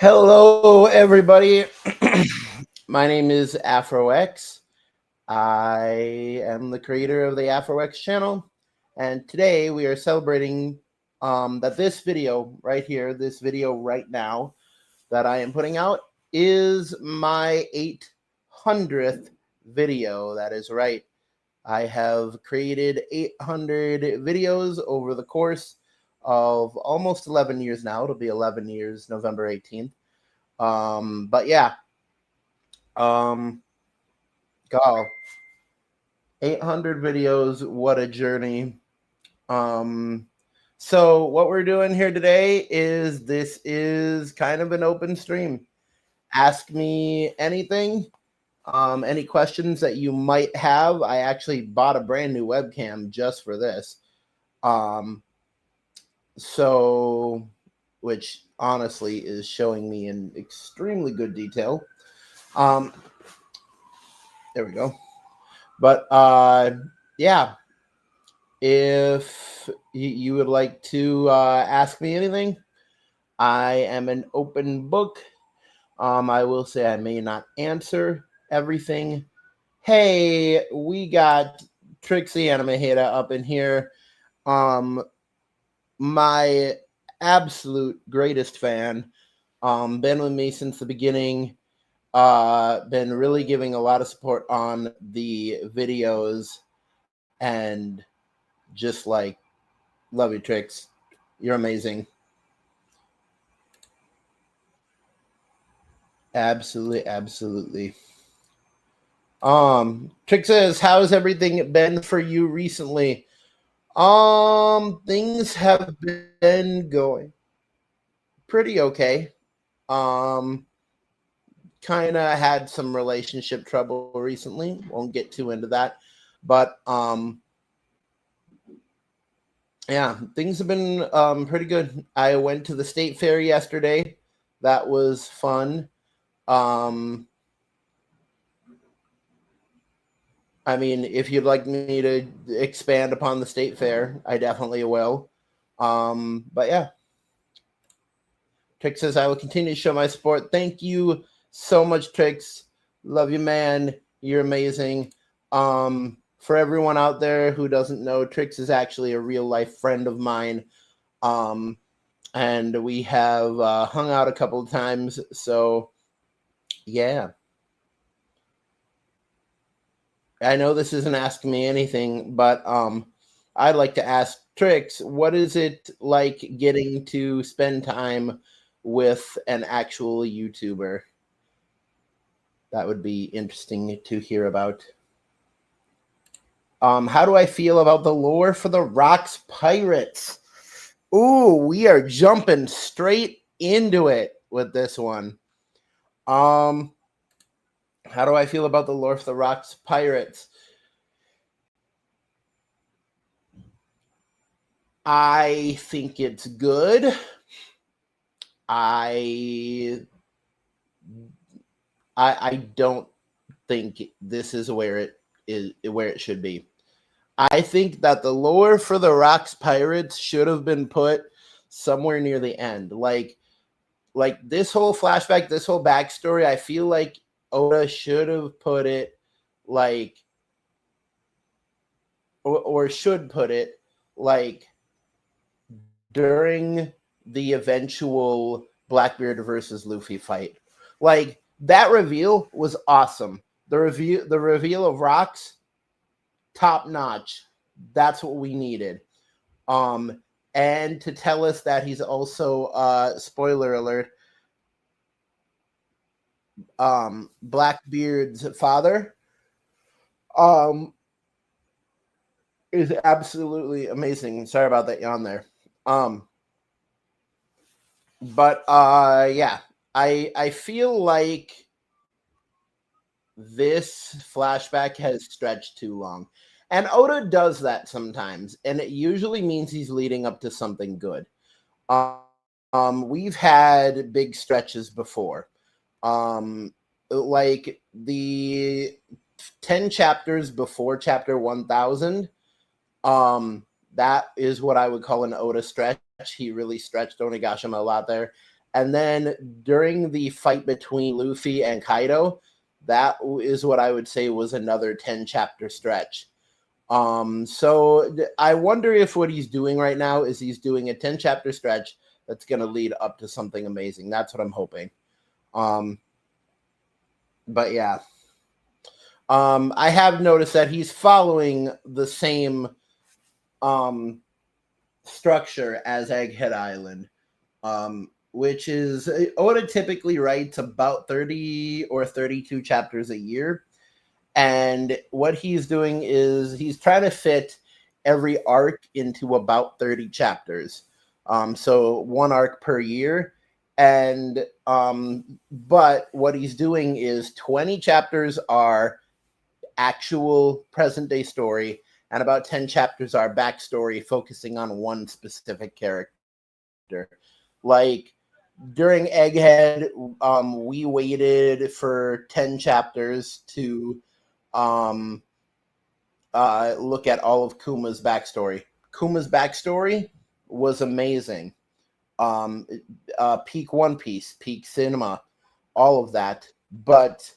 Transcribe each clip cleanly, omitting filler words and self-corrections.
Hello, everybody. My name is Afro. I am the creator of the Afro channel, and today we are celebrating that this video right here, this video right now that I am putting out, is my 800th video. That is right. I have created 800 videos over the course of almost 11 years now. It'll be 11 years, November 18th. But yeah, um, God, 800 videos. What a journey. So what we're doing here today is this is kind of an open stream. Ask me anything. Any questions that you might have. I actually bought a brand new webcam just for this. So, which honestly is showing me in extremely good detail. There we go. But yeah, if you would like to ask me anything, I am an open book. I will say I may not answer everything. Hey, we got Trixie Animaheda up in here. My absolute greatest fan. Been with me since the beginning. Been really giving a lot of support on the videos, and just like, love you, Trix. You're amazing. Absolutely. Trix says, how's everything been for you recently? Things have been going pretty okay. Kind of had some relationship trouble recently. Won't get too into that, but yeah, things have been pretty good. I went to the state fair yesterday. That was fun. I mean, if you'd like me to expand upon the state fair, I definitely will. But yeah, Trix says, I will continue to show my support. Thank you so much, Trix. Love you, man. You're amazing. For everyone out there who doesn't know, Trix is actually a real life friend of mine. And we have hung out a couple of times. So yeah. I know this isn't asking me anything, but I'd like to ask Trix, what is it like getting to spend time with an actual YouTuber? That would be interesting to hear about. How do I feel about the lore for the Rocks Pirates? Ooh, we are jumping straight into it with this one. How do I feel about the lore for the Rocks Pirates? I think it's good. I don't think this is where it should be. I think that the lore for the Rocks Pirates should have been put somewhere near the end. Like this whole flashback, this whole backstory, I feel like Oda should have put it like or should put it like during the eventual Blackbeard versus Luffy fight. Like that reveal was awesome. The reveal of Rocks, top notch. That's what we needed. And to tell us that he's also spoiler alert, Blackbeard's father, is absolutely amazing. Sorry about that yawn there. But yeah, I feel like this flashback has stretched too long. And Oda does that sometimes, and it usually means he's leading up to something good. We've had big stretches before. Like the 10 chapters before chapter 1000, that is what I would call an Oda stretch. He really stretched Onigashima a lot there. And then during the fight between Luffy and Kaido, that is what I would say was another 10 chapter stretch. So I wonder if what he's doing right now is he's doing a 10 chapter stretch that's going to lead up to something amazing. That's what I'm hoping. But yeah. I have noticed that he's following the same structure as Egghead Island, which is Oda typically writes about 30 or 32 chapters a year. And what he's doing is he's trying to fit every arc into about 30 chapters. So one arc per year. And but what he's doing is 20 chapters are actual present day story, and about 10 chapters are backstory focusing on one specific character. Like during Egghead, we waited for 10 chapters to look at all of Kuma's backstory. Kuma's backstory was amazing. Peak One Piece, peak cinema, all of that. But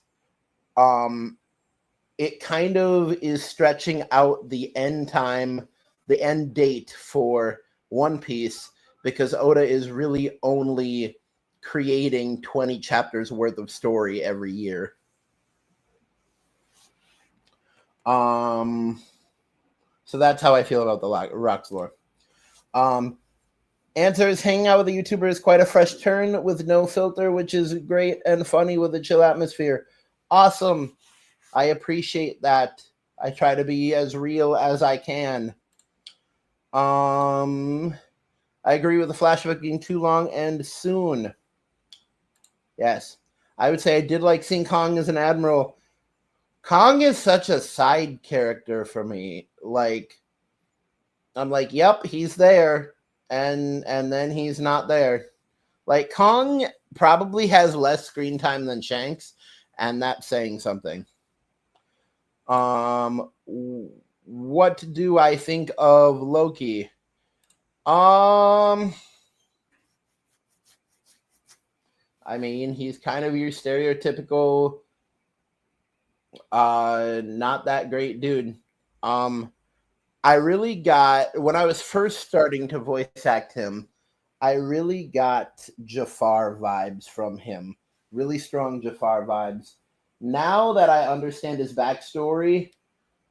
it kind of is stretching out the end time, the end date for One Piece, because Oda is really only creating 20 chapters worth of story every year. So that's how I feel about the Rocks lore. Answers, hanging out with a YouTuber is quite a fresh turn with no filter, which is great and funny with a chill atmosphere. Awesome. I appreciate that. I try to be as real as I can. I agree with the flashback being too long and soon. Yes. I would say I did like seeing Kong as an admiral. Kong is such a side character for me. Like, I'm like, yep, he's there. And then he's not there. Like, Kong probably has less screen time than Shanks, and that's saying something. What do I think of Loki? I mean, he's kind of your stereotypical not that great dude. I really got, when I was first starting to voice act him, I really got Jafar vibes from him. Really strong Jafar vibes. Now that I understand his backstory,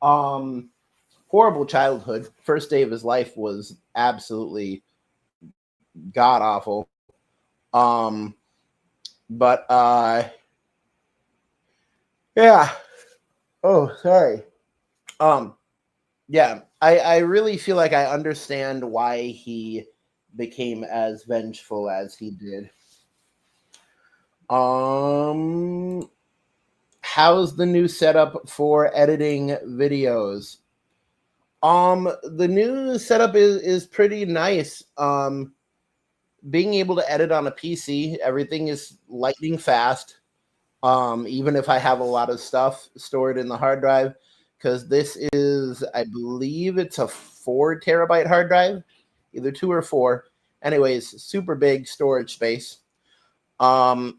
horrible childhood. First day of his life was absolutely god awful. But yeah. Oh, sorry. Yeah, I really feel like I understand why he became as vengeful as he did. How's the new setup for editing videos? The new setup is pretty nice. Being able to edit on a PC, everything is lightning fast. Even if I have a lot of stuff stored in the hard drive, because this is, I believe it's a 4 terabyte hard drive, either 2 or 4. Anyways, super big storage space. Yeah,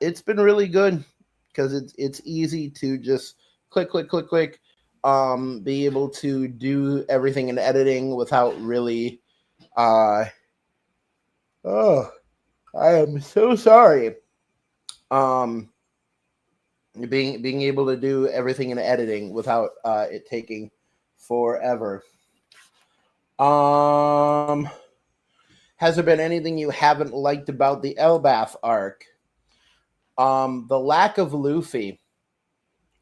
it's been really good because it's easy to just click, be able to do everything in editing without really, oh, I am so sorry. Being able to do everything in editing without it taking forever. Has there been anything you haven't liked about the Elbaf arc? The lack of Luffy.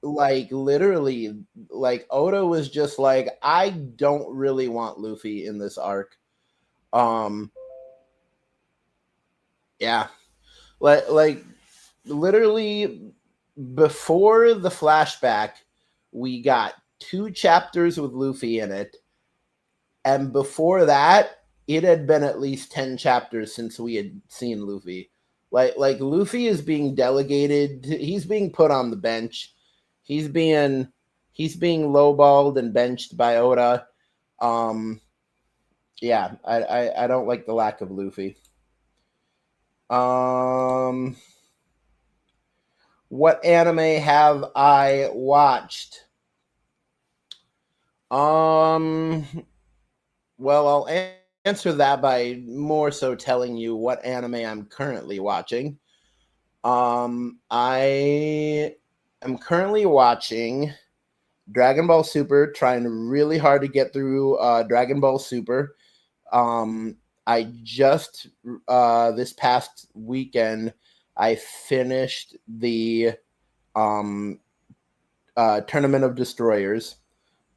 Like literally, like Oda was just like, I don't really want Luffy in this arc. Yeah. Like literally before the flashback, we got 2 chapters with Luffy in it. And before that, it had been at least 10 chapters since we had seen Luffy. Like Luffy is being delegated. He's being put on the bench. He's being lowballed and benched by Oda. Yeah, I don't like the lack of Luffy. What anime have I watched? Well, I'll answer that by more so telling you what anime I'm currently watching. I am currently watching Dragon Ball Super, trying really hard to get through Dragon Ball Super. I just this past weekend I finished the Tournament of Destroyers,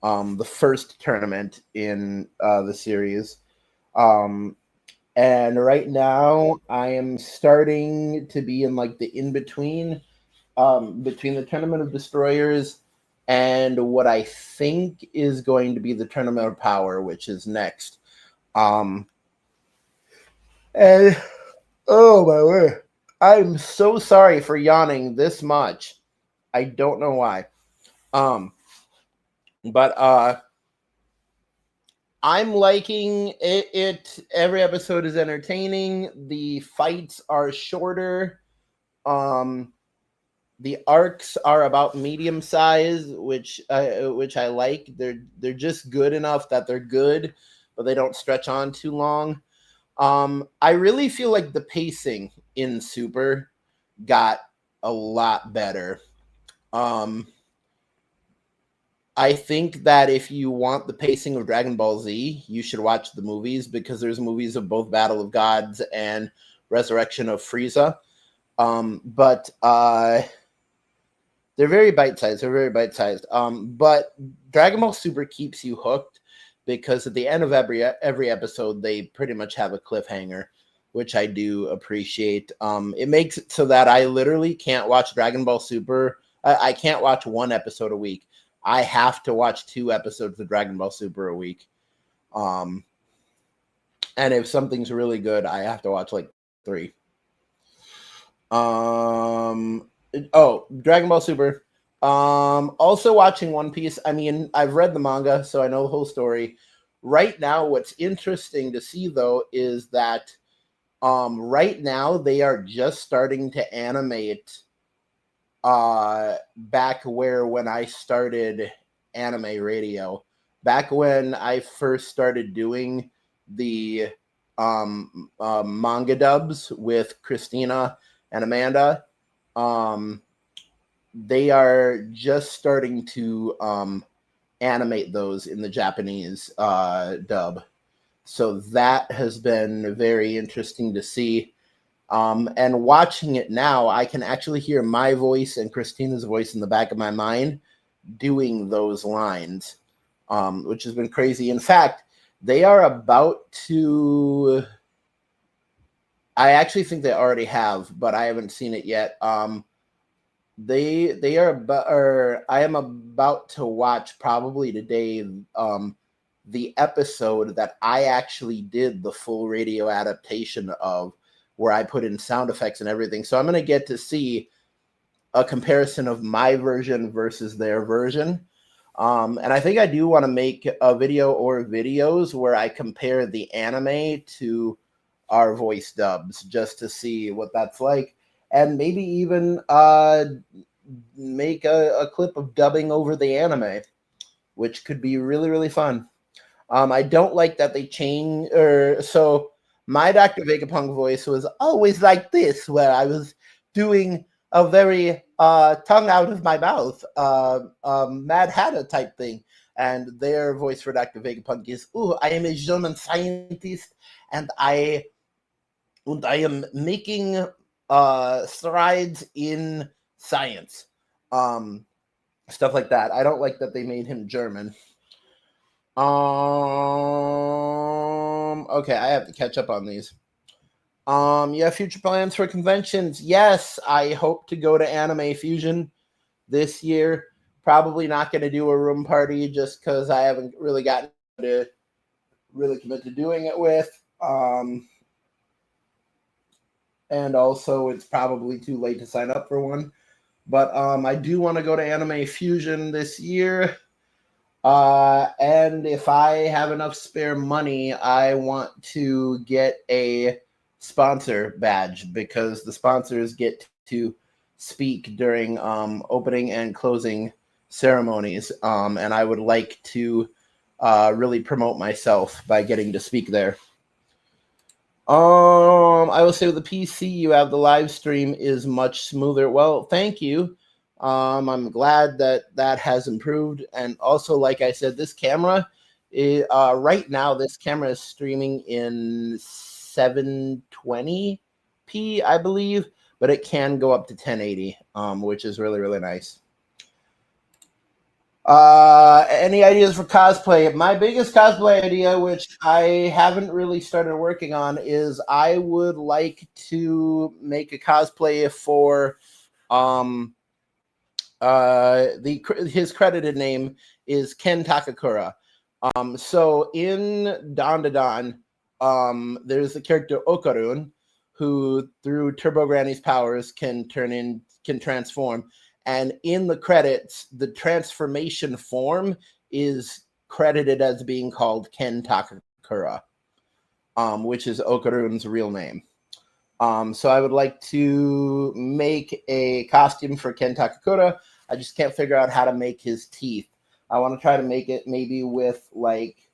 the first tournament in the series. And right now I am starting to be in like the in between between the Tournament of Destroyers and what I think is going to be the Tournament of Power, which is next. Um, and oh my word, I'm so sorry for yawning this much. I don't know why. Um, but I'm liking it. Every episode is entertaining. The fights are shorter. Um, the arcs are about medium size, which I like. They're just good enough that they're good, but they don't stretch on too long. I really feel like the pacing in Super got a lot better. Um, I think that if you want the pacing of Dragon Ball Z, you should watch the movies because there's movies of both Battle of Gods and Resurrection of Frieza. But they're very bite-sized. They're very bite-sized. But Dragon Ball Super keeps you hooked because at the end of every episode, they pretty much have a cliffhanger, which I do appreciate. It makes it so that I literally can't watch Dragon Ball Super. I can't watch one episode a week. I have to watch 2 episodes of Dragon Ball Super a week. And if something's really good, I have to watch like 3. Dragon Ball Super. Also watching One Piece. I mean, I've read the manga, so I know the whole story. Right now, what's interesting to see though is that right now they are just starting to animate back where when I started anime radio, back when I first started doing the manga dubs with Christina and Amanda. They are just starting to animate those in the Japanese dub. So that has been very interesting to see. And watching it now, I can actually hear my voice and Christina's voice in the back of my mind doing those lines, which has been crazy. In fact, they are about to. I actually think they already have, but I haven't seen it yet. They are about, or I am about to watch probably today the episode that I actually did the full radio adaptation of, where I put in sound effects and everything. So I'm going to get to see a comparison of my version versus their version. And I think I do want to make a video or videos where I compare the anime to our voice dubs just to see what that's like. And maybe even make a clip of dubbing over the anime, which could be really, really fun. I don't like that they change, or so my Dr. Vegapunk voice was always like this, where I was doing a very tongue out of my mouth, Mad Hatter type thing. And their voice for Dr. Vegapunk is, "Oh, I am a German scientist, and I am making strides in science." Stuff like that. I don't like that they made him German. Okay, I have to catch up on these. You have future plans for conventions? Yes, I hope to go to Anime Fusion this year. Probably not going to do a room party just because I haven't really gotten to really commit to doing it with. And also, it's probably too late to sign up for one. But I do want to go to Anime Fusion this year. And if I have enough spare money, I want to get a sponsor badge because the sponsors get to speak during opening and closing ceremonies. And I would like to really promote myself by getting to speak there. I will say with the PC, you have the live stream is much smoother. Well, thank you. I'm glad that that has improved. And also, like I said, this camera, right now, this camera is streaming in 720p, I believe, but it can go up to 1080, which is really, really nice. Any ideas for cosplay? My biggest cosplay idea, which I haven't really started working on, is I would like to make a cosplay for his credited name is Ken Takakura. So in Don to Don, there's the character Okarun, who through Turbo Granny's powers can transform. And in the credits, the transformation form is credited as being called Ken Takakura, which is Okarun's real name. So I would like to make a costume for Ken Takakura. I just can't figure out how to make his teeth. I want to try to make it maybe with like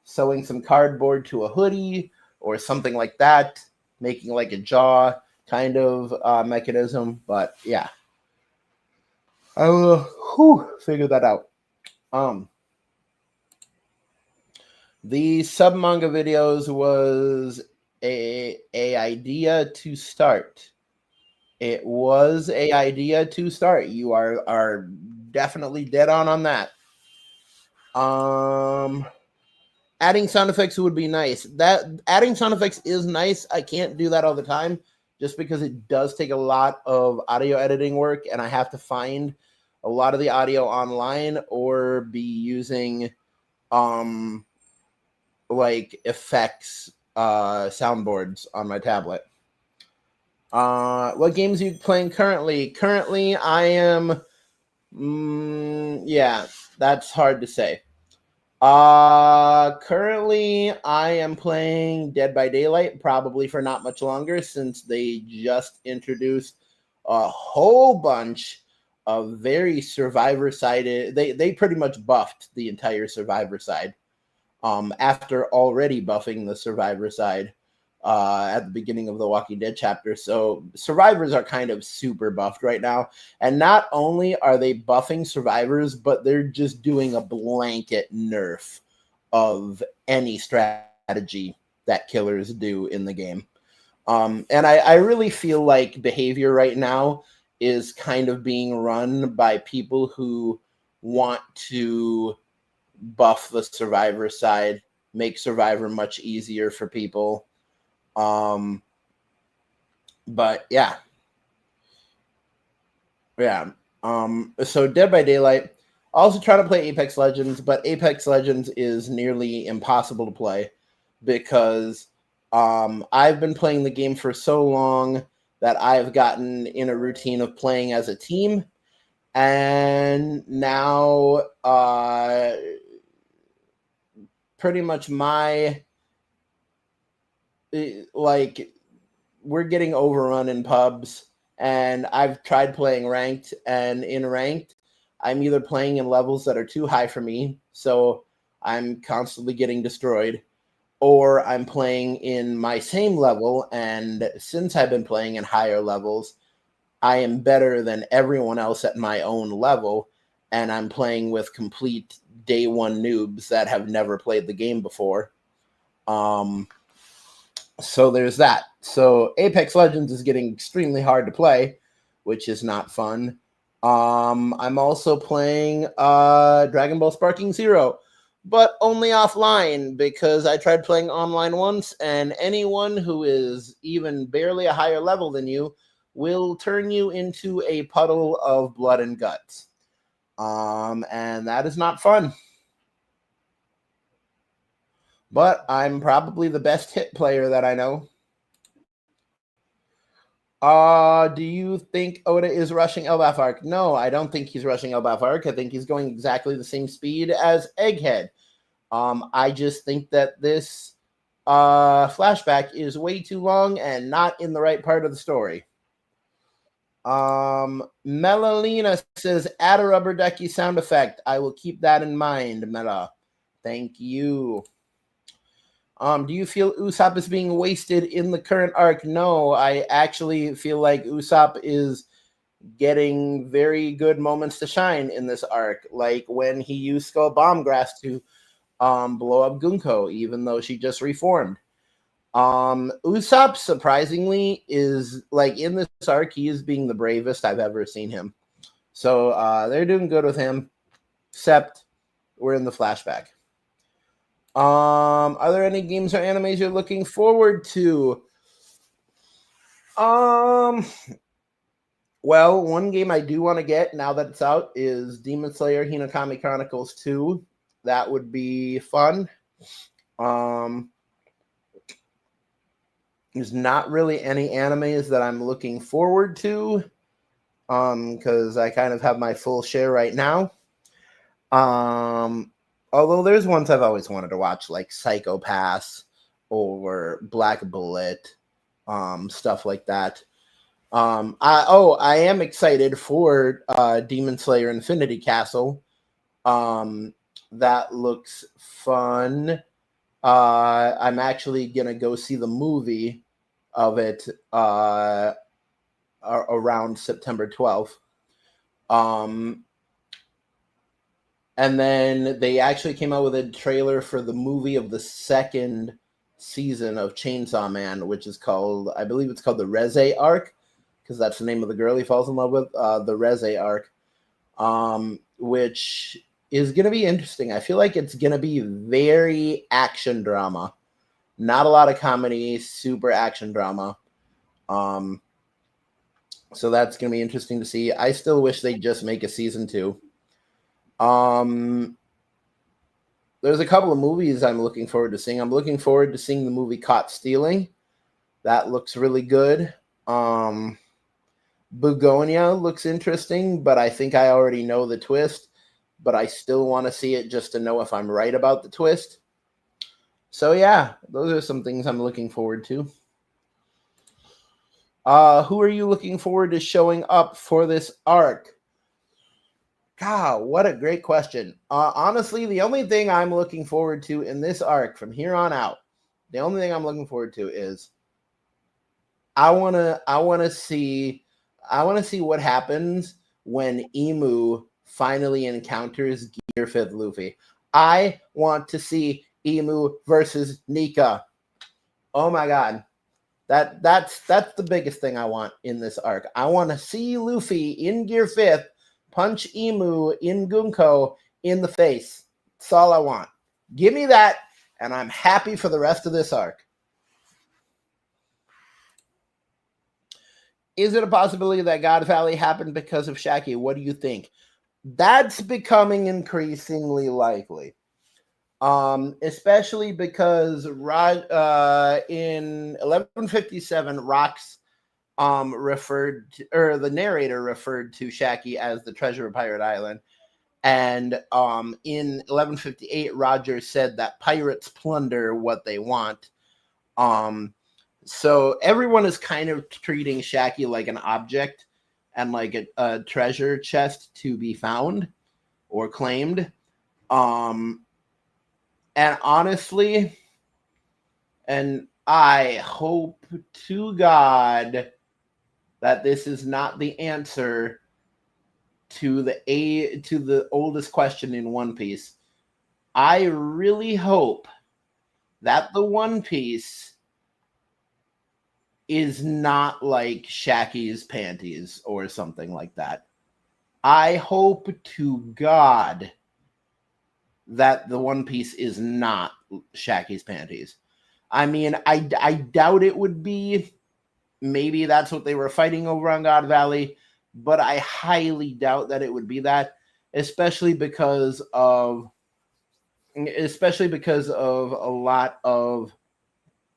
sewing some cardboard to a hoodie or something like that, making like a jaw kind of mechanism. But yeah, I will figure that out. The sub manga videos was a idea to start. It was a idea to start. You are definitely dead on that. Adding sound effects would be nice. That adding sound effects is nice. I can't do that all the time just because it does take a lot of audio editing work, and I have to find a lot of the audio online or be using like effects soundboards on my tablet. What games are you playing currently? Currently, I am yeah, that's hard to say. Currently I am playing Dead by Daylight, probably for not much longer, since they just introduced a whole bunch of very survivor-sided. They pretty much buffed the entire survivor side. After already buffing the survivor side at the beginning of the Walking Dead chapter. So survivors are kind of super buffed right now. And not only are they buffing survivors, but they're just doing a blanket nerf of any strategy that killers do in the game. And I really feel like behavior right now is kind of being run by people who want to buff the survivor side, make survivor much easier for people. But yeah. So Dead by Daylight. Also trying to play Apex Legends, but Apex Legends is nearly impossible to play because I've been playing the game for so long that I've gotten in a routine of playing as a team, and now pretty much we're getting overrun in pubs, and I've tried playing ranked, and in ranked, I'm either playing in levels that are too high for me, so I'm constantly getting destroyed, or I'm playing in my same level, and since I've been playing in higher levels, I am better than everyone else at my own level, and I'm playing with complete day one noobs that have never played the game before. So there's that. So Apex Legends is getting extremely hard to play, which is not fun. I'm also playing Dragon Ball Sparking Zero, but only offline because I tried playing online once, and anyone who is even barely a higher level than you will turn you into a puddle of blood and guts. And that is not fun. But I'm probably the best hit player that I know. Do you think Oda is rushing Elbaf Arc? No, I don't think he's rushing Elbaf Arc. I think he's going exactly the same speed as Egghead. I just think that this flashback is way too long and not in the right part of the story. Melalina says, add a rubber ducky sound effect. I will keep that in mind, Mela. Thank you. Do you feel Usopp is being wasted in the current arc? No, I actually feel like Usopp is getting very good moments to shine in this arc, like when he used Skull Bomb Grass to blow up Gunko, even though she just reformed. Usopp, surprisingly, is like in this arc, he is being the bravest I've ever seen him. So they're doing good with him, except we're in the flashback. Are there any games or animes you're looking forward to? Well, one game I do want to get now that it's out is Demon Slayer Hinokami Chronicles 2. That would be fun. There's not really any animes that I'm looking forward to, because I kind of have my full share right now. Although there's ones I've always wanted to watch, like Psycho Pass or Black Bullet, stuff like that. I am excited for Demon Slayer Infinity Castle. That looks fun. I'm actually gonna go see the movie of it around September 12th. And then they actually came out with a trailer for the movie of the second season of Chainsaw Man, which is called, I believe it's called the Reze Arc, because that's the name of the girl he falls in love with, the Reze Arc, which is going to be interesting. I feel like it's going to be very action drama. Not a lot of comedy, super action drama. So that's going to be interesting to see. I still wish they'd just make a season 2. There's a couple of movies I'm looking forward to seeing. I'm looking forward to seeing the movie Caught Stealing. That looks really good. Begonia looks interesting, but I think I already know the twist. But I still want to see it just to know if I'm right about the twist. So yeah, those are some things I'm looking forward to. Who are you looking forward to showing up for this arc? God, what a great question. Honestly, the only thing I'm looking forward to in this arc from here on out, the only thing I'm looking forward to is I wanna see what happens when Emu finally encounters Gear 5th Luffy. I want to see Emu versus Nika. Oh my god. That's the biggest thing I want in this arc. I want to see Luffy in Gear 5th punch Emu in Gunko in the face. That's all I want. Give me that, and I'm happy for the rest of this arc. Is it a possibility that God Valley happened because of Shaggy? What do you think? That's becoming increasingly likely. Especially because in 1157, Rocks the narrator referred to Shaggy as the treasure of Pirate Island. And in 1158, Roger said that pirates plunder what they want. So everyone is kind of treating Shaggy like an object and like a treasure chest to be found or claimed. And honestly, and I hope to God that this is not the answer to the oldest question in One Piece. I really hope that the One Piece is not like Shaggy's panties or something like that. I hope to God that the One Piece is not Shaggy's panties. I mean, I doubt it would be. Maybe that's what they were fighting over on God Valley, but I highly doubt that it would be that, especially because of a lot of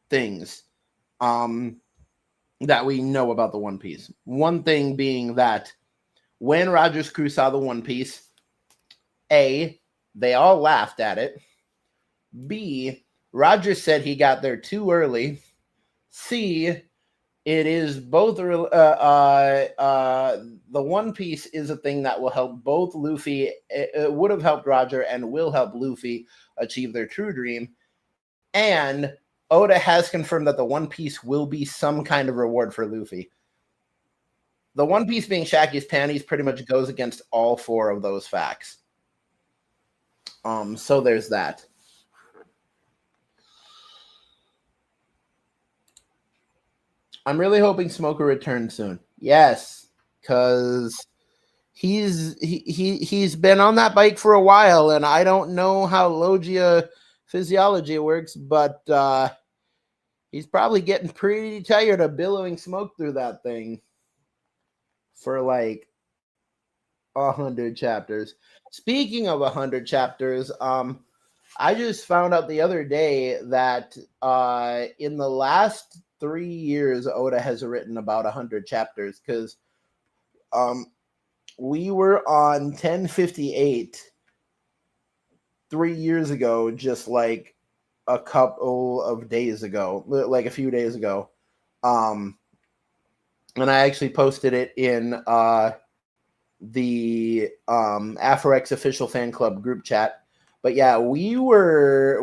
things that we know about the One Piece. One thing being that when Roger's crew saw the One Piece, A, they all laughed at it. B, Roger said he got there too early. C, it is both. The One Piece is a thing that will help both Luffy. It would have helped Roger and will help Luffy achieve their true dream. And Oda has confirmed that the One Piece will be some kind of reward for Luffy. The One Piece being Shaki's panties pretty much goes against all four of those facts. So there's that. I'm really hoping Smoker returns soon. Yes, because he's been on that bike for a while, and I don't know how Logia physiology works, but he's probably getting pretty tired of billowing smoke through that thing for like 100 chapters. Speaking of 100 chapters, I just found out the other day that in the last 3 years, Oda has written about 100 chapters, because we were on 1058 3 years ago, just like a couple of days ago, like a few days ago. And I actually posted it in the AfroX official fan club group chat. But yeah, we were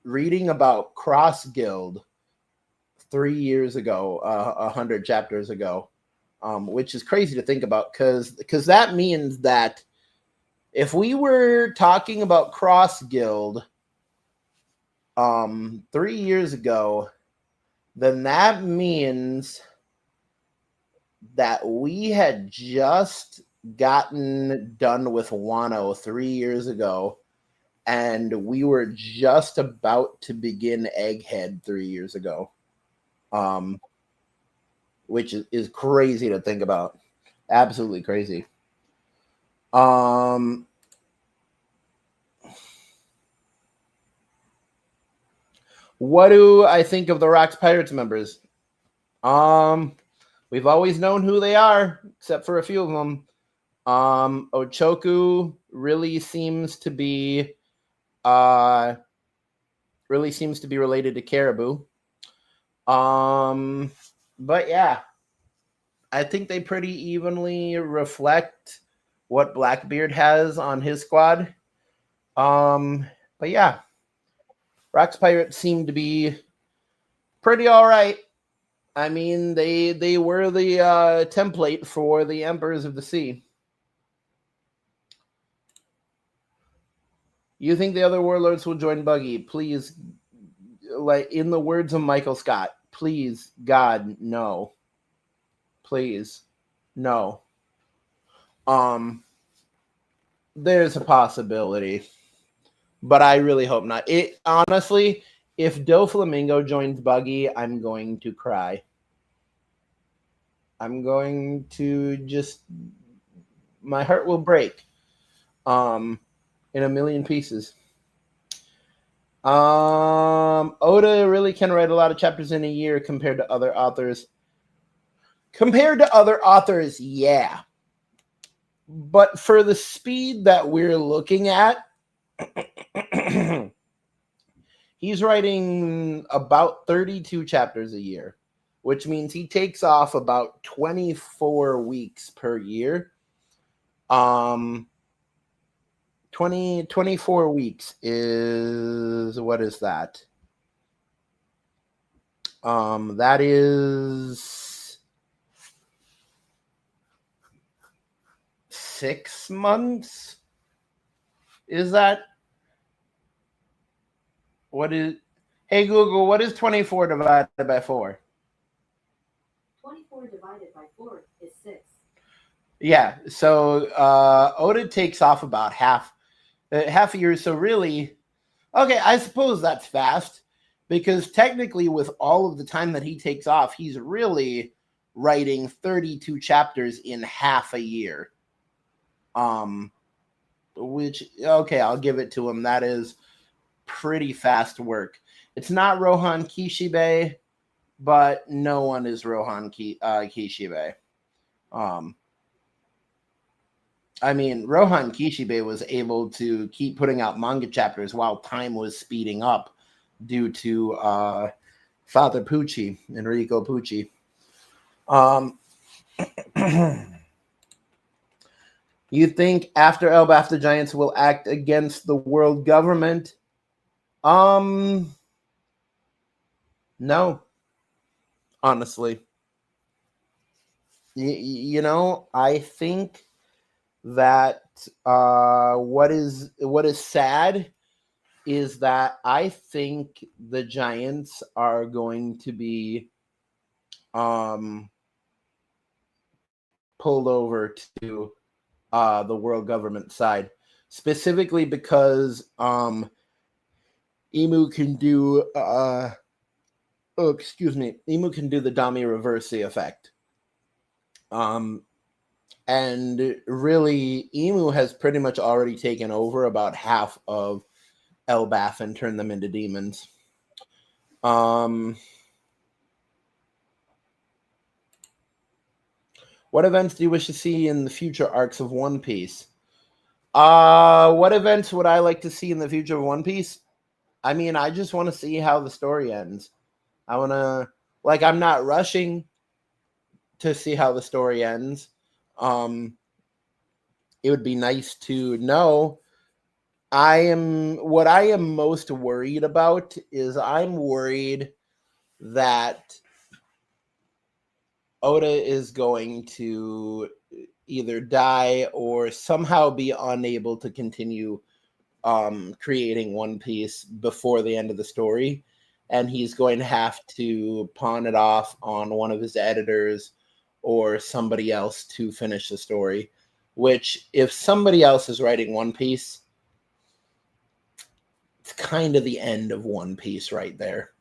reading about Cross Guild 3 years ago, 100 chapters ago, which is crazy to think about, because that means that if we were talking about Cross Guild 3 years ago, then that means that we had just gotten done with Wano 3 years ago, and we were just about to begin Egghead 3 years ago, which is crazy to think about. Absolutely crazy. What do I think of the Rocks Pirates members? We've always known who they are, except for a few of them. Ochoku really seems to be related to Caribou. But yeah, I think they pretty evenly reflect what Blackbeard has on his squad. But yeah, Rocks Pirates seem to be pretty all right. I mean, they were the template for the Emperors of the Sea. You think the other warlords will join Buggy? Please, like in the words of Michael Scott, please, God, no. Please, no. There's a possibility, but I really hope not. It honestly, if Doflamingo joins Buggy, I'm going to cry. I'm going to just, my heart will break in a million pieces. Oda really can write a lot of chapters in a year compared to other authors. Yeah. But for the speed that we're looking at, he's writing about 32 chapters a year, which means he takes off about 24 weeks per year. 24 weeks is, what is that? That is 6 months. Is that? What is? Hey Google, what is 24 divided by 4? 24 divided by 4 is 6. Yeah, so Oda takes off about half a year. So really, okay, I suppose that's fast, because technically with all of the time that he takes off, he's really writing 32 chapters in half a year. Which, okay, I'll give it to him. That is pretty fast work. It's not Rohan Kishibe, but no one is Rohan Kishibe. I mean, Rohan Kishibe was able to keep putting out manga chapters while time was speeding up due to Father Pucci, Enrico Pucci. Um, you think after Elbaf the Giants will act against the world government? Um, no, honestly. I think that what is sad is that I think the Giants are going to be um, pulled over to the world government side, specifically because Emu can do Emu can do the Dami Reversi effect. Um, and really, Emu has pretty much already taken over about half of Elbaf and turned them into demons. What events do you wish to see in the future arcs of One Piece? What events would I like to see in the future of One Piece? I mean, I just want to see how the story ends. I want to, I'm not rushing to see how the story ends. It would be nice to know. What I am most worried about is I'm worried that Oda is going to either die or somehow be unable to continue creating One Piece before the end of the story. And he's going to have to pawn it off on one of his editors or somebody else to finish the story. Which, if somebody else is writing One Piece, it's kind of the end of One Piece right there.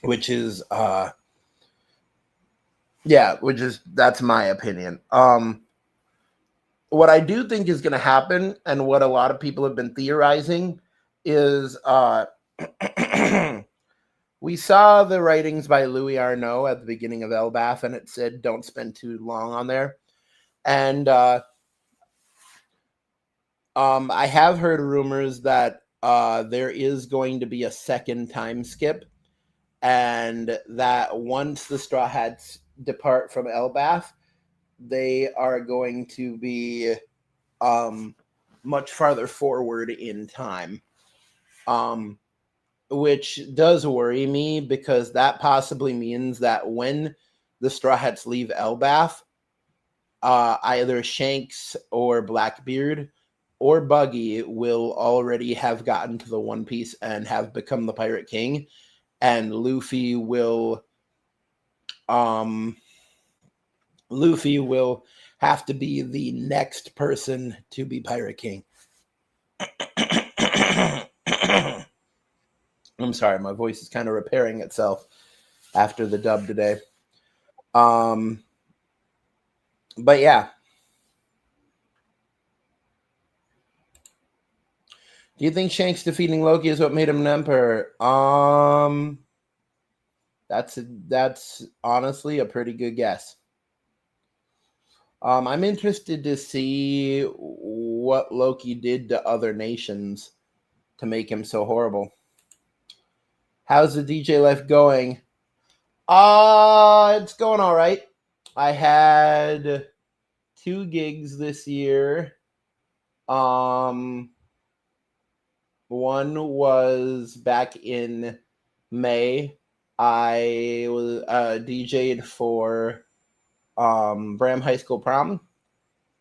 Which is that's my opinion. What I do think is going to happen, and what a lot of people have been theorizing, is we saw the writings by Louis Arnaud at the beginning of Elbaf, and it said don't spend too long on there. And I have heard rumors that there is going to be a second time skip, and that once the Straw Hats depart from Elbaf, they are going to be much farther forward in time, which does worry me because that possibly means that when the Straw Hats leave Elbaf, either Shanks or Blackbeard or Buggy will already have gotten to the One Piece and have become the Pirate King, and Luffy will have to be the next person to be Pirate King. I'm sorry, my voice is kind of repairing itself after the dub today. But yeah. Do you think Shanks defeating Loki is what made him an emperor? That's honestly a pretty good guess. I'm interested to see what Loki did to other nations to make him so horrible. How's the DJ life going? It's going all right. I had 2 gigs this year. One was back in May. I was DJ'd for Bram High School Prom,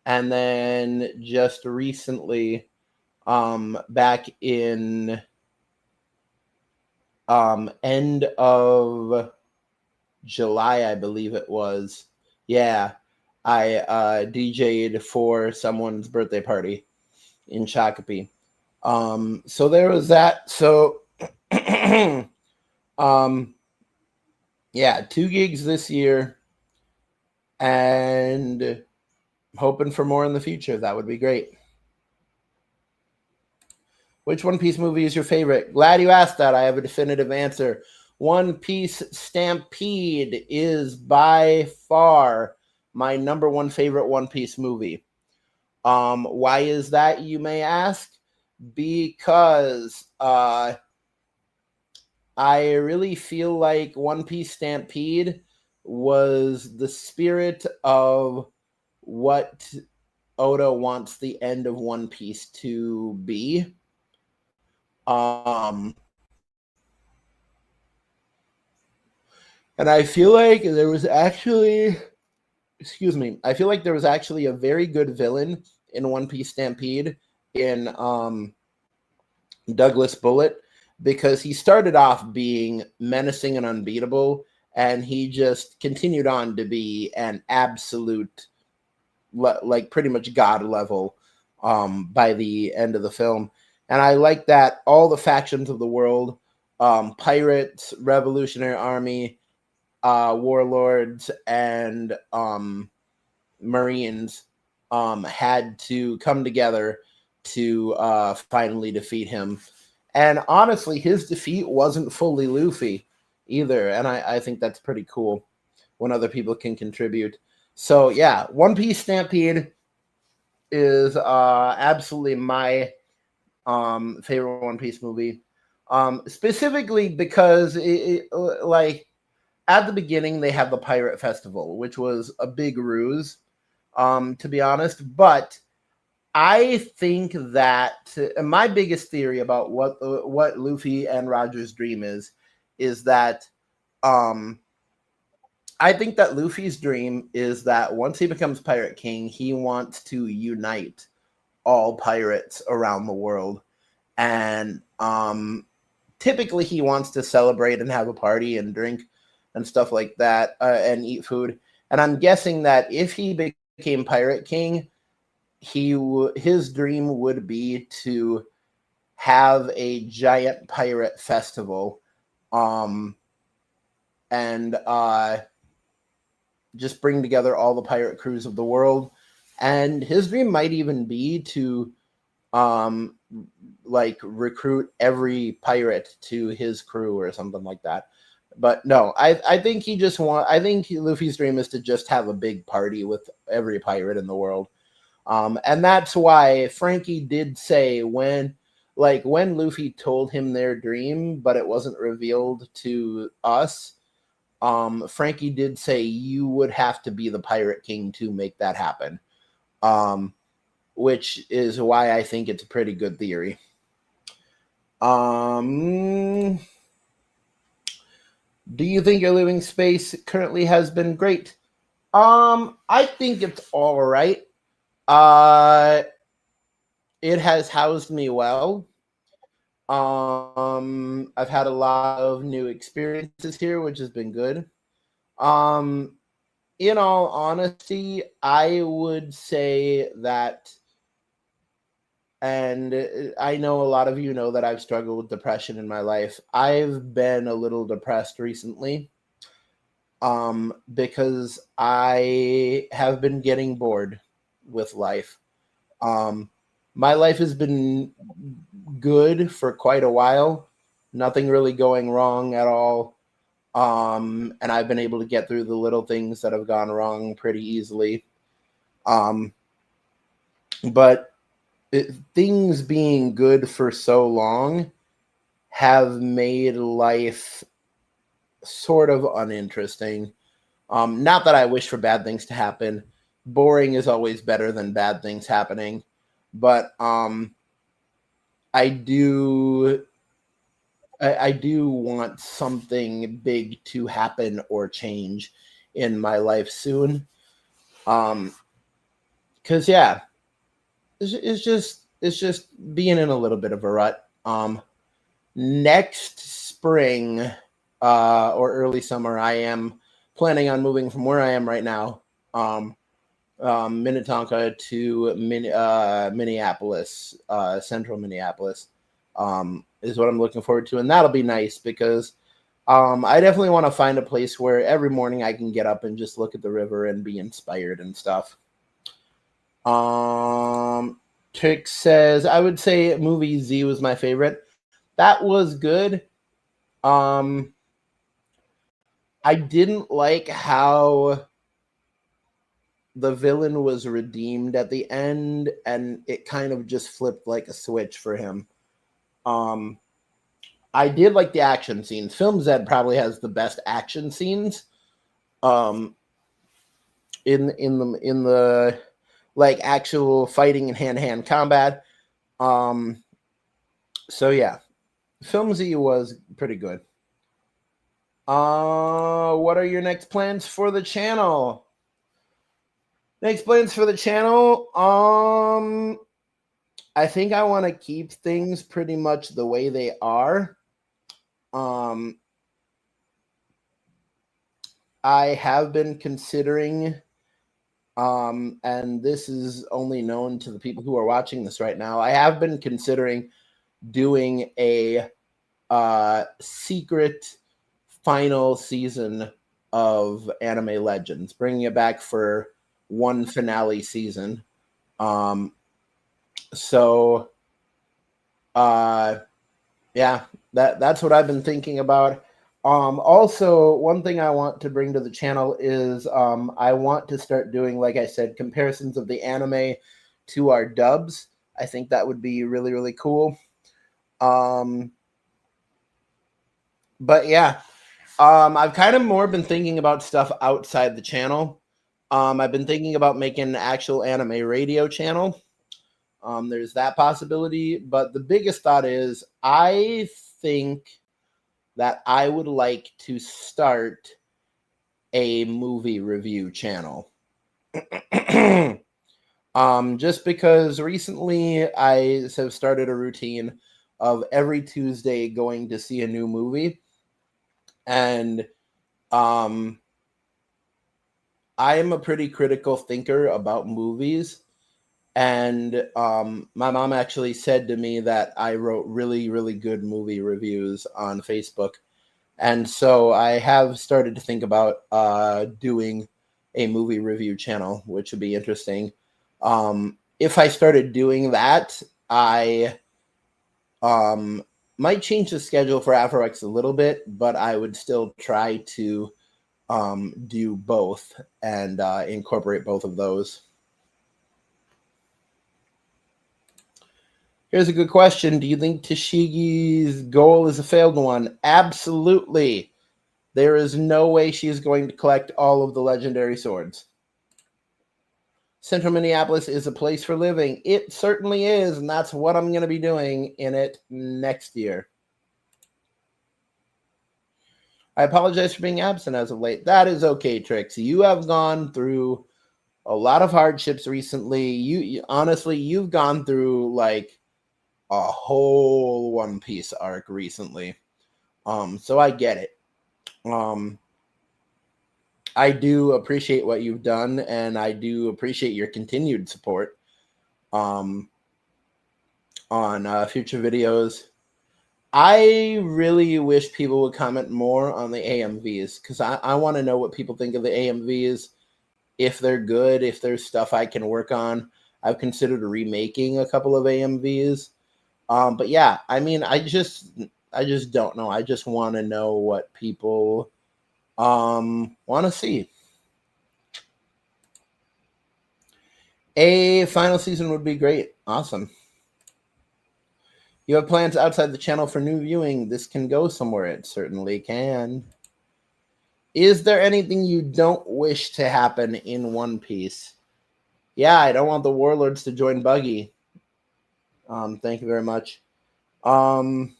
and then just recently, back in end of July, I believe it was. Yeah, I DJ'd for someone's birthday party in Shakopee. So there was that. So, yeah, 2 gigs this year, and hoping for more in the future. That would be great. Which One Piece movie is your favorite? Glad you asked that. I have a definitive answer. One Piece Stampede is by far my number one favorite One Piece movie. Why is that, you may ask? Because I really feel like One Piece Stampede was the spirit of what Oda wants the end of One Piece to be. Um, and I feel like there was actually, excuse me, I feel like there was actually a very good villain in One Piece Stampede in Douglas Bullet, because he started off being menacing and unbeatable, and he just continued on to be an absolute, like pretty much god level by the end of the film. And I like that all the factions of the world, pirates, revolutionary army, warlords, and marines, had to come together to finally defeat him. And honestly, his defeat wasn't fully Luffy either, and I think that's pretty cool when other people can contribute. So yeah, One Piece Stampede is absolutely my favorite One Piece movie. Specifically because like at the beginning they have the pirate festival, which was a big ruse, to be honest. But I think that my biggest theory about what Luffy and Roger's dream is that um, I think that Luffy's dream is that once he becomes Pirate King, he wants to unite all pirates around the world, and typically he wants to celebrate and have a party and drink and stuff like that, and eat food. And I'm guessing that if he became Pirate King, his dream would be to have a giant pirate festival, um, and just bring together all the pirate crews of the world. And his dream might even be to um, like recruit every pirate to his crew or something like that. But no, I think I think Luffy's dream is to just have a big party with every pirate in the world. And that's why Frankie did say when Luffy told him their dream, but it wasn't revealed to us. Frankie did say you would have to be the Pirate King to make that happen. Um, which is why I think it's a pretty good theory. Um, do you think your living space currently has been great? I think it's all right. Uh, it has housed me well. I've had a lot of new experiences here, which has been good. Um, in all honesty, I would say that, and I know a lot of you know that I've struggled with depression in my life. I've been a little depressed recently, because I have been getting bored with life. Um, my life has been good for quite a while, nothing really going wrong at all. And I've been able to get through the little things that have gone wrong pretty easily. Um, but things being good for so long have made life sort of uninteresting. Not that I wish for bad things to happen. Boring is always better than bad things happening. But I do I do want something big to happen or change in my life soon. Because yeah, it's just being in a little bit of a rut. Next spring, or early summer, I am planning on moving from where I am right now, Minnetonka to Minneapolis, central Minneapolis, is what I'm looking forward to, and that'll be nice because I definitely want to find a place where every morning I can get up and just look at the river and be inspired and stuff. Um, Trick says I would say movie Z was my favorite. That was good. Um, I didn't like how the villain was redeemed at the end, and it kind of just flipped like a switch for him. Um, I did like the action scenes. Film Z probably has the best action scenes. Um, in the like actual fighting and hand to hand combat. Um, so yeah, Film Z was pretty good. What are your next plans for the channel? Next plans for the channel. I think I want to keep things pretty much the way they are. Um, I have been considering, and this is only known to the people who are watching this right now. I have been considering doing a secret final season of Anime Legends, bringing it back for one finale season. Um, so, yeah, that's what I've been thinking about. Also, one thing I want to bring to the channel is I want to start doing, like I said, comparisons of the anime to our dubs. I think that would be really, really cool. But yeah, I've kind of more been thinking about stuff outside the channel. I've been thinking about making an actual anime radio channel. There's that possibility, but the biggest thought is I think that I would like to start a movie review channel. Just because recently I have started a routine of every Tuesday going to see a new movie, and I am a pretty critical thinker about movies. And my mom actually said to me that I wrote really, really good movie reviews on Facebook. And so I have started to think about doing a movie review channel, which would be interesting. If I started doing that, I might change the schedule for AfroX a little bit, but I would still try to do both and incorporate both of those. Here's a good question. Do you think Tashigi's goal is a failed one? Absolutely. There is no way she's going to collect all of the legendary swords. Central Minneapolis is a place for living. It certainly is, and that's what I'm going to be doing in it next year. I apologize for being absent as of late. That is okay, Trix. You have gone through a lot of hardships recently. You honestly, you've gone through like a whole One Piece arc recently. So I get it. I do appreciate what you've done, and I do appreciate your continued support on future videos. I really wish people would comment more on the AMVs, because I want to know what people think of the AMVs, if they're good, if there's stuff I can work on. I've considered remaking a couple of AMVs. But yeah, I mean, I just don't know. I just want to know what people want to see. A final season would be great. Awesome. You have plans outside the channel for new viewing. This can go somewhere. It certainly can. Is there anything you don't wish to happen in One Piece? Yeah, I don't want the warlords to join Buggy. Thank you very much. I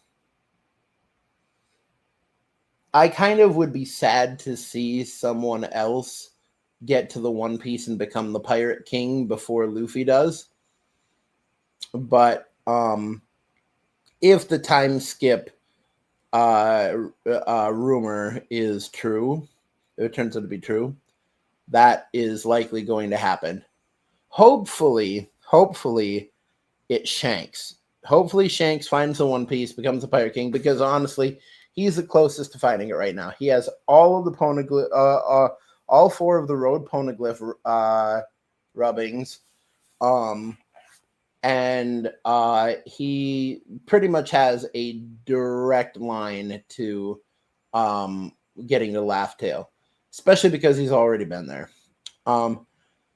kind of would be sad to see someone else get to the One Piece and become the Pirate King before Luffy does. But if the time skip rumor is true, if it turns out to be true, that is likely going to happen. Hopefully, it's Shanks. Hopefully, Shanks finds the One Piece, becomes the Pirate King, because honestly, he's the closest to finding it right now. He has all of the poneglyph, all 4 of the road poneglyph rubbings, and he pretty much has a direct line to getting to Laugh Tale, especially because he's already been there.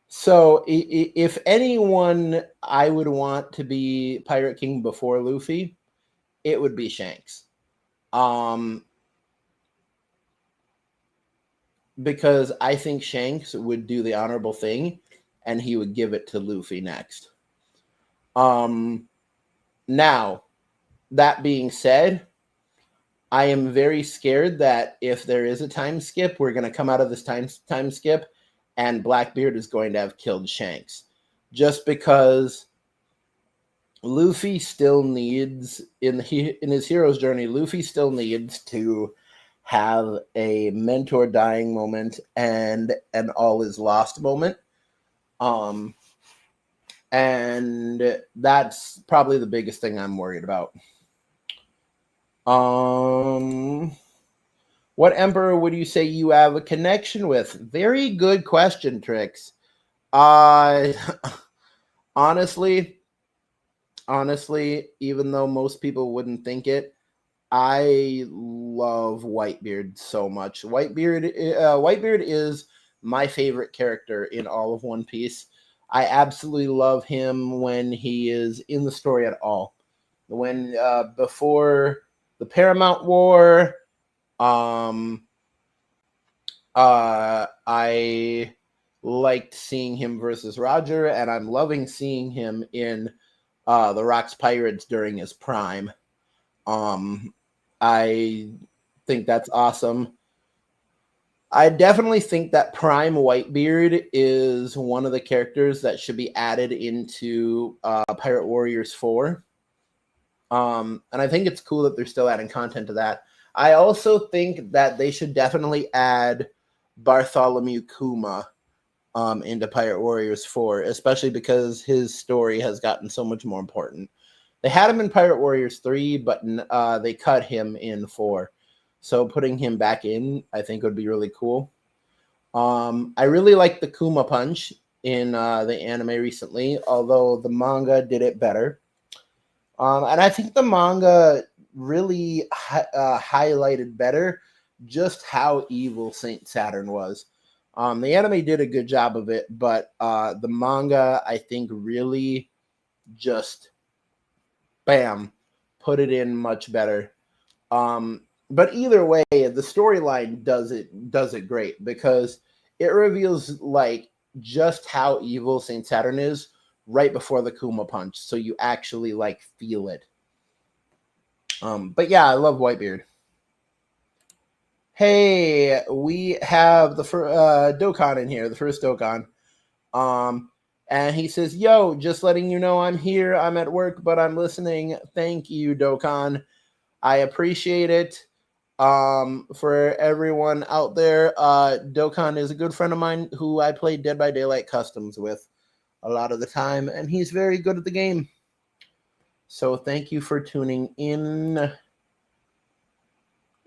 So if anyone I would want to be Pirate King before Luffy, it would be Shanks. Because I think Shanks would do the honorable thing and he would give it to Luffy next. Now, that being said, I am very scared that if there is a time skip, we're going to come out of this time skip and Blackbeard is going to have killed Shanks. Just because Luffy still needs, in his hero's journey, Luffy still needs to have a mentor dying moment and an all is lost moment. And that's probably the biggest thing I'm worried about. What emperor would you say you have a connection with? Very good question, Trix. Honestly, even though most people wouldn't think it, I love Whitebeard so much. Whitebeard is my favorite character in all of One Piece. I absolutely love him when he is in the story at all. When before the Paramount War, I liked seeing him versus Roger, and I'm loving seeing him in the Rocks Pirates during his prime. I think that's awesome. I definitely think that Prime Whitebeard is one of the characters that should be added into Pirate Warriors 4. And I think it's cool that they're still adding content to that. I also think that they should definitely add Bartholomew Kuma into Pirate Warriors 4, especially because his story has gotten so much more important. They had him in Pirate Warriors 3, but they cut him in 4. So putting him back in, I think, would be really cool. I really like the Kuma Punch in the anime recently, although the manga did it better. And I think the manga really highlighted better just how evil Saint Saturn was. The anime did a good job of it, but the manga, I think, really just, bam, put it in much better. But either way, the storyline does it great because it reveals like just how evil Saint Saturn is right before the Kuma Punch, so you actually like feel it. But yeah, I love Whitebeard. Hey, we have the Dokkan in here, the first Dokkan. And he says, "Yo, just letting you know I'm here. I'm at work, but I'm listening. Thank you, Dokkan. I appreciate it." For everyone out there, Dokkan is a good friend of mine who I play Dead by Daylight Customs with a lot of the time, and he's very good at the game. So thank you for tuning in.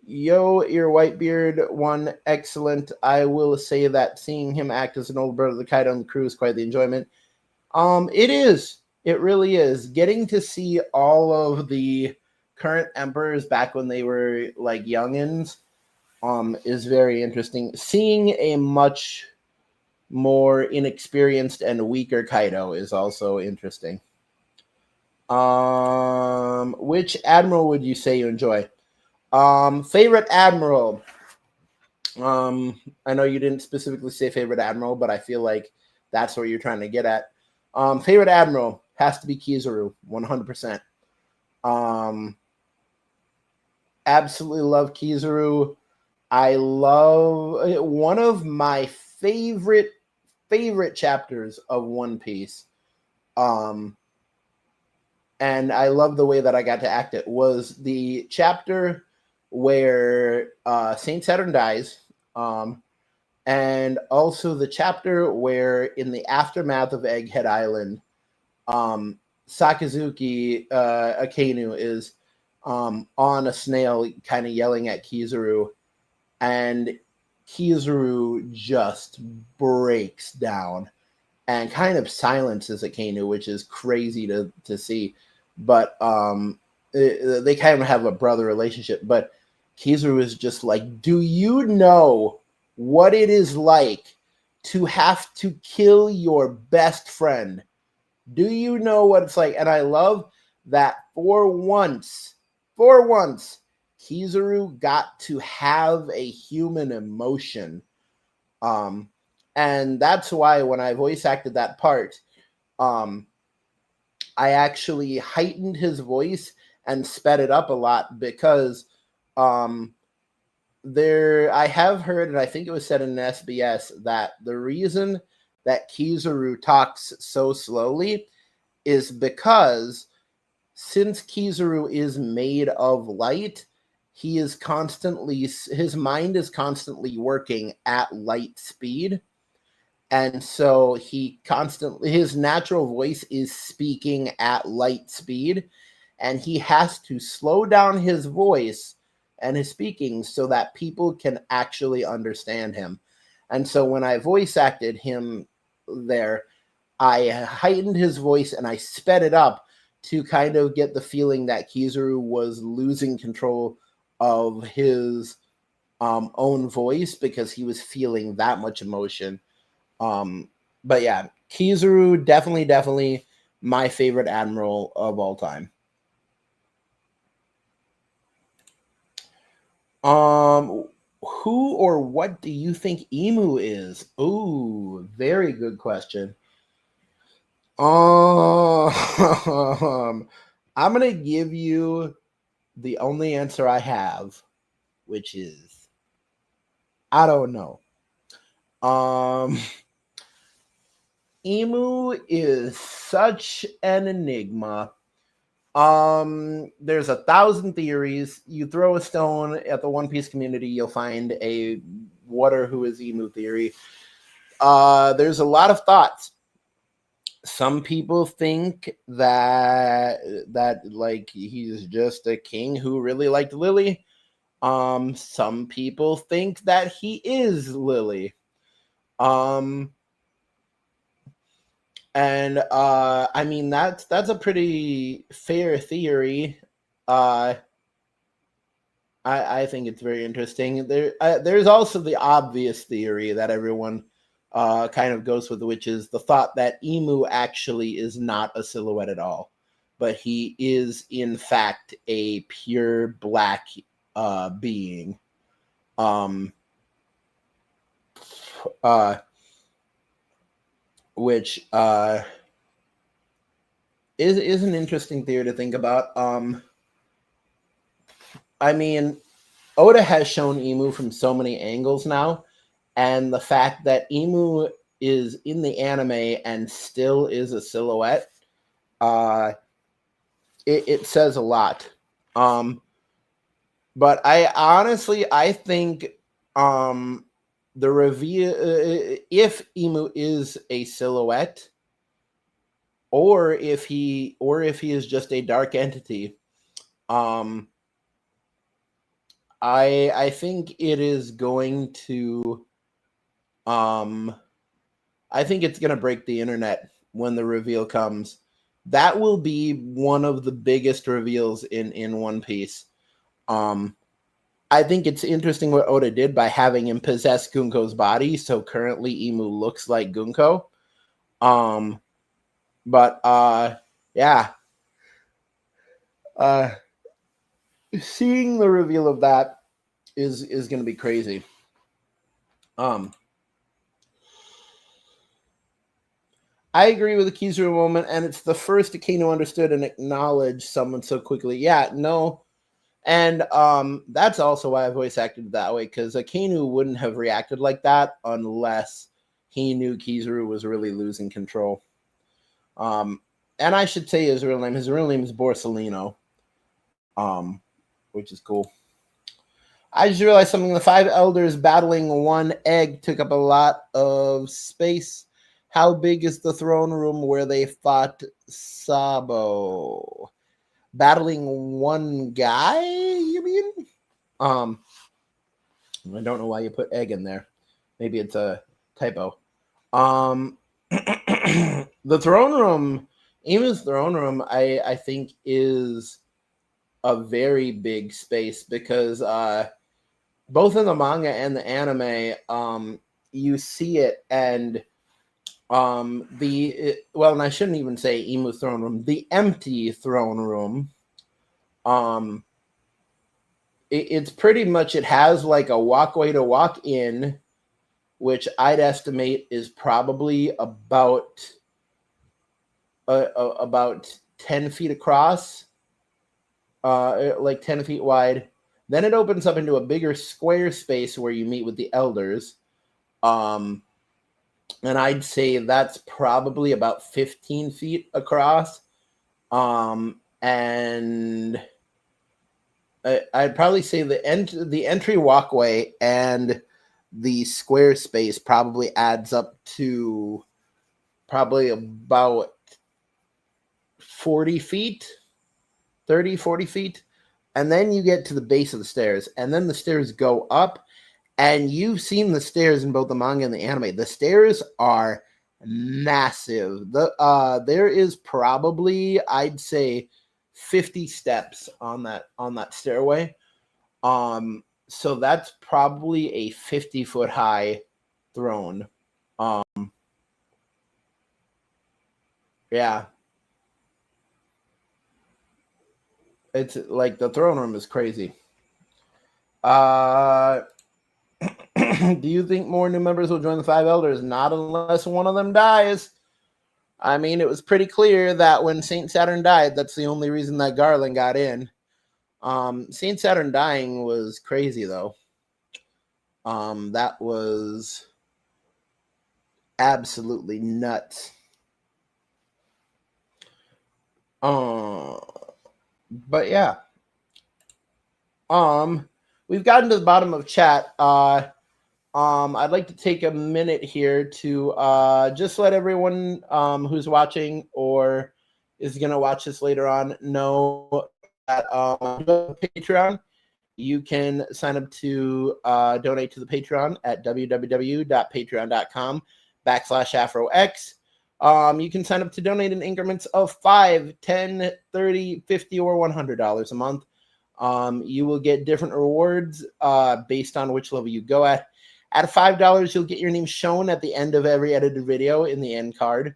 Yo, your Whitebeard one, excellent. I will say that seeing him act as an old brother of the Kite on the crew is quite the enjoyment. It is. It really is. Getting to see all of the current emperors back when they were like youngins is very interesting. Seeing a much more inexperienced and weaker Kaido is also interesting. Which admiral would you say you enjoy? Favorite admiral. I know you didn't specifically say favorite admiral, but I feel like that's what you're trying to get at. Favorite admiral has to be Kizaru, 100%. Absolutely love Kizaru. I love one of my favorite chapters of One Piece. And I love the way that I got to act it was the chapter where Saint Saturn dies, and also the chapter where in the aftermath of Egghead Island, Sakazuki Akainu is on a snail kind of yelling at Kizaru, and Kizaru just breaks down and kind of silences Akainu, which is crazy to see. But they kind of have a brother relationship. But Kizaru is just like, do you know what it is like to have to kill your best friend? Do you know what it's like? And I love that for once, Kizaru got to have a human emotion. Um, and that's why when I voice acted that part, um, I actually heightened his voice and sped it up a lot because um, I have heard, and I think it was said in an SBS, that the reason that Kizaru talks so slowly is because since Kizaru is made of light, his mind is constantly working at light speed. And so his natural voice is speaking at light speed, and he has to slow down his voice and his speaking so that people can actually understand him. And so when I voice acted him there, I heightened his voice and I sped it up to kind of get the feeling that Kizaru was losing control of his own voice because he was feeling that much emotion. But yeah, Kizaru definitely my favorite admiral of all time. Who or what do you think Emu is? Ooh, very good question. I'm gonna give you the only answer I have, which is I don't know. Emu is such an enigma. There's 1,000 theories. You throw a stone at the One Piece community, you'll find a what or who is Emu theory. There's a lot of thoughts. Some people think that like he's just a king who really liked Lily. Some people think that he is Lily. Um, and I mean that's a pretty fair theory. Uh, I think it's very interesting. There's also the obvious theory that everyone kind of goes with, which is the thought that Emu actually is not a silhouette at all, but he is in fact a pure black being. Um, uh, which is an interesting theory to think about. I mean, Oda has shown Emu from so many angles now, and the fact that Emu is in the anime and still is a silhouette, uh, it says a lot. But I think the reveal if Emu is a silhouette, or if he is just a dark entity, um, I think it is going to I think it's going to break the internet when the reveal comes. That will be one of the biggest reveals in One Piece. I think it's interesting what Oda did by having him possess Gunko's body. So currently Emu looks like Gunko. But yeah. Seeing the reveal of that is going to be crazy. I agree with the Kizaru moment, and it's the first Akeno understood and acknowledged someone so quickly. Yeah, no. And that's also why I voice acted that way, because Akeno wouldn't have reacted like that unless he knew Kizaru was really losing control. And I should say his real name. His real name is Borsalino, which is cool. I just realized something. The 5 elders battling one egg took up a lot of space. How big is the throne room where they fought Sabo? Battling one guy, you mean? I don't know why you put egg in there. Maybe it's a typo. The throne room, Emu's throne room, I think is a very big space because both in the manga and the anime, you see it, and and I shouldn't even say Imu's throne room, the empty throne room. It's pretty much, it has like a walkway to walk in, which I'd estimate is probably about 10 feet across, like 10 feet wide. Then it opens up into a bigger square space where you meet with the elders. And I'd say that's probably about 15 feet across. And I'd probably say the entry walkway and the square space probably adds up to probably about 40 feet, 30, 40 feet. And then you get to the base of the stairs, and then the stairs go up, and you've seen the stairs in both the manga and the anime. The stairs are massive. There is probably, I'd say, 50 steps on that stairway. So that's probably a 50-foot high throne. Yeah. It's like the throne room is crazy. Do you think more new members will join the Five Elders? Not unless one of them dies. I mean, it was pretty clear that when Saint Saturn died, that's the only reason that Garland got in. Saint Saturn dying was crazy, though. That was absolutely nuts. But yeah. We've gotten to the bottom of chat. I'd like to take a minute here to just let everyone who's watching or is going to watch this later on know that Patreon, you can sign up to donate to the Patreon at www.patreon.com/AfroX. You can sign up to donate in increments of $5, $10, $30, $50, or $100 a month. You will get different rewards based on which level you go at. At $5, you'll get your name shown at the end of every edited video in the end card.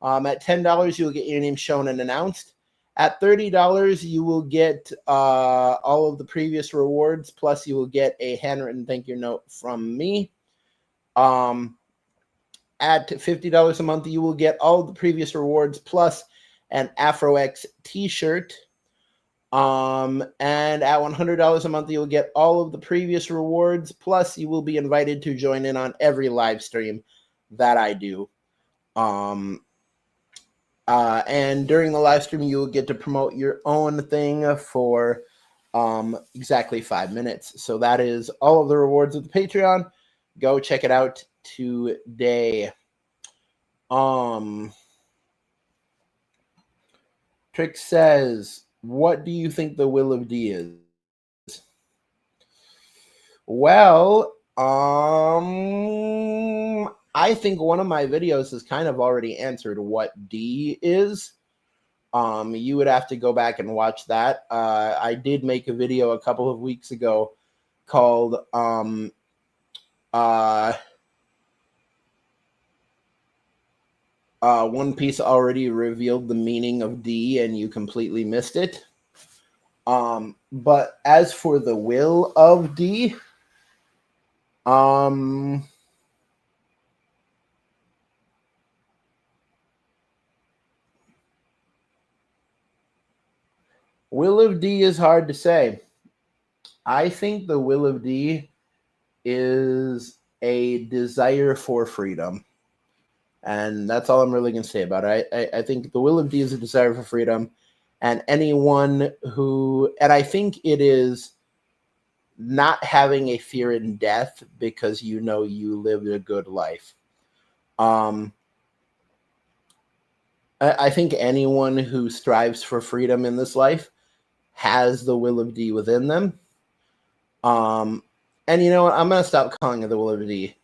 At $10, you'll get your name shown and announced. At $30, you will get all of the previous rewards, plus you will get a handwritten thank you note from me. At $50 a month, you will get all of the previous rewards, plus an AfroX t-shirt. And at $100 a month, you'll get all of the previous rewards, plus you will be invited to join in on every live stream that I do. And during the live stream, you will get to promote your own thing for exactly 5 minutes. So that is all of the rewards of the Patreon. Go check it out today. Trick says, what do you think the will of D is? Well, I think one of my videos has kind of already answered what D is. You would have to go back and watch that. I did make a video a couple of weeks ago called One Piece already revealed the meaning of D and you completely missed it. But as for the will of D, will of D is hard to say. I think the will of D is a desire for freedom. And that's all I'm really going to say about it. I think the will of D is a desire for freedom. And anyone who, and I think it is not having a fear in death because you know you lived a good life. I think anyone who strives for freedom in this life has the will of D within them. And you know what? I'm going to stop calling it the will of D.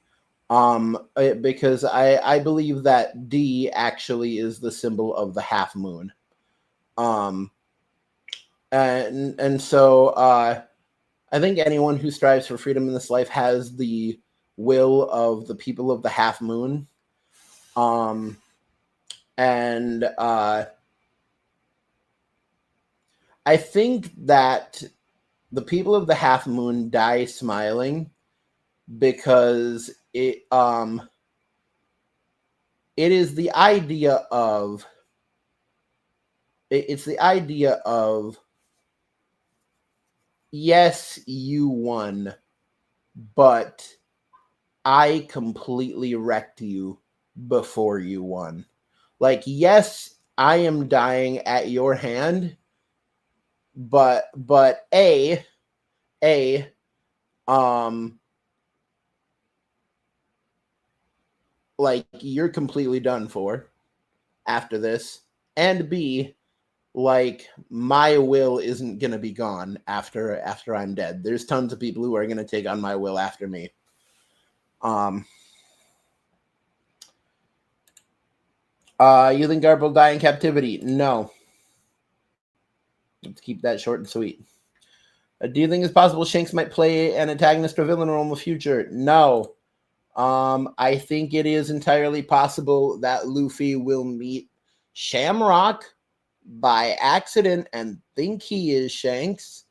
Because I believe that D actually is the symbol of the half moon. And so I think anyone who strives for freedom in this life has the will of the people of the half moon. Um, and I think that the people of the half moon die smiling because it is the idea of it's the idea of, yes, you won, but I completely wrecked you before you won. Like, yes, I am dying at your hand, but a like, you're completely done for after this, and B, like, my will isn't gonna be gone after I'm dead. There's tons of people who are gonna take on my will after me. You think Garp will die in captivity? No. Let's keep that short and sweet. Do you think it's possible Shanks might play an antagonist or villain role in the future? No. I think it is entirely possible that Luffy will meet Shamrock by accident and think he is Shanks,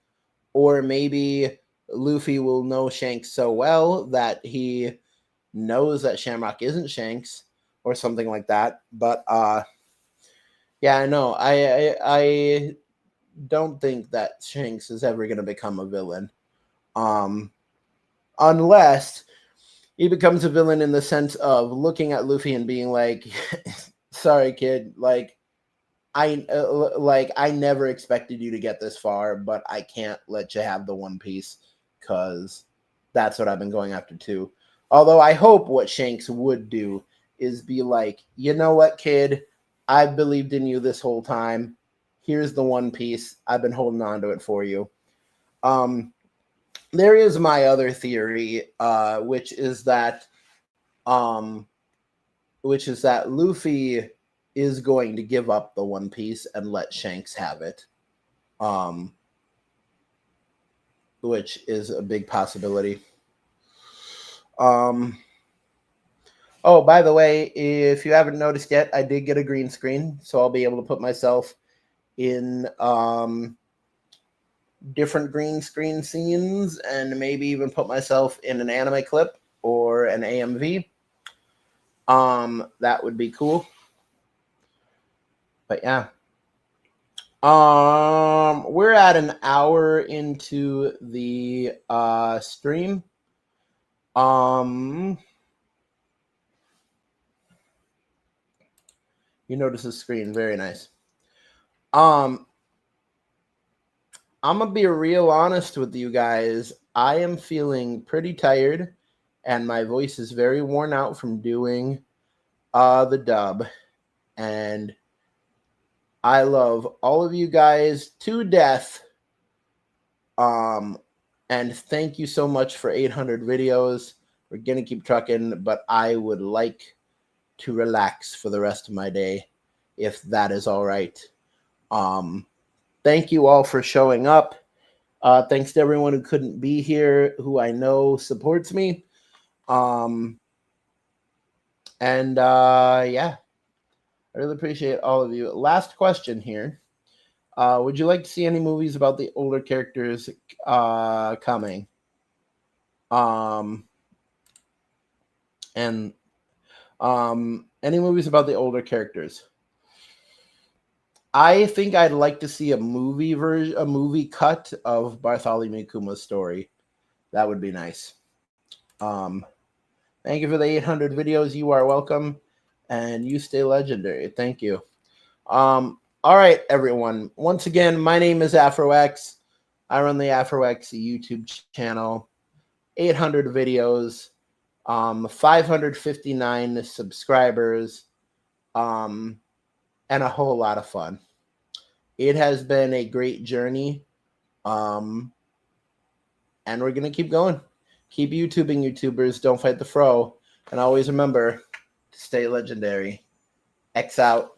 or maybe Luffy will know Shanks so well that he knows that Shamrock isn't Shanks, or something like that. But yeah, I know. I don't think that Shanks is ever going to become a villain, unless he becomes a villain in the sense of looking at Luffy and being like, "Sorry, kid. Like, I never expected you to get this far, but I can't let you have the One Piece because that's what I've been going after too." Although I hope what Shanks would do is be like, "You know what, kid? I've believed in you this whole time. Here's the One Piece. I've been holding on to it for you." There is my other theory, which is that Luffy is going to give up the One Piece and let Shanks have it, which is a big possibility. Oh, by the way, if you haven't noticed yet, I did get a green screen, so I'll be able to put myself in different green screen scenes and maybe even put myself in an anime clip or an AMV. That would be cool. But yeah. We're at an hour into the stream. You notice the screen, very nice. I'm gonna be real honest with you guys. I am feeling pretty tired, and my voice is very worn out from doing the dub. And I love all of you guys to death. And thank you so much for 800 videos. We're gonna keep trucking, but I would like to relax for the rest of my day, if that is all right. Thank you all for showing up. Thanks to everyone who couldn't be here, who I know supports me. And yeah, I really appreciate all of you. Last question here. Would you like to see any movies about the older characters coming? And any movies about the older characters? I think I'd like to see a movie version, a movie cut of Bartholomew Kuma's story. That would be nice. Thank you for the 800 videos. You are welcome, and you stay legendary. Thank you. All right, everyone. Once again, my name is AfroX. I run the AfroX YouTube channel. 800 videos. 559 subscribers. And a whole lot of fun. It has been a great journey. And we're going to keep going. Keep YouTubing, YouTubers. Don't fight the fro. And always remember to stay legendary. X out.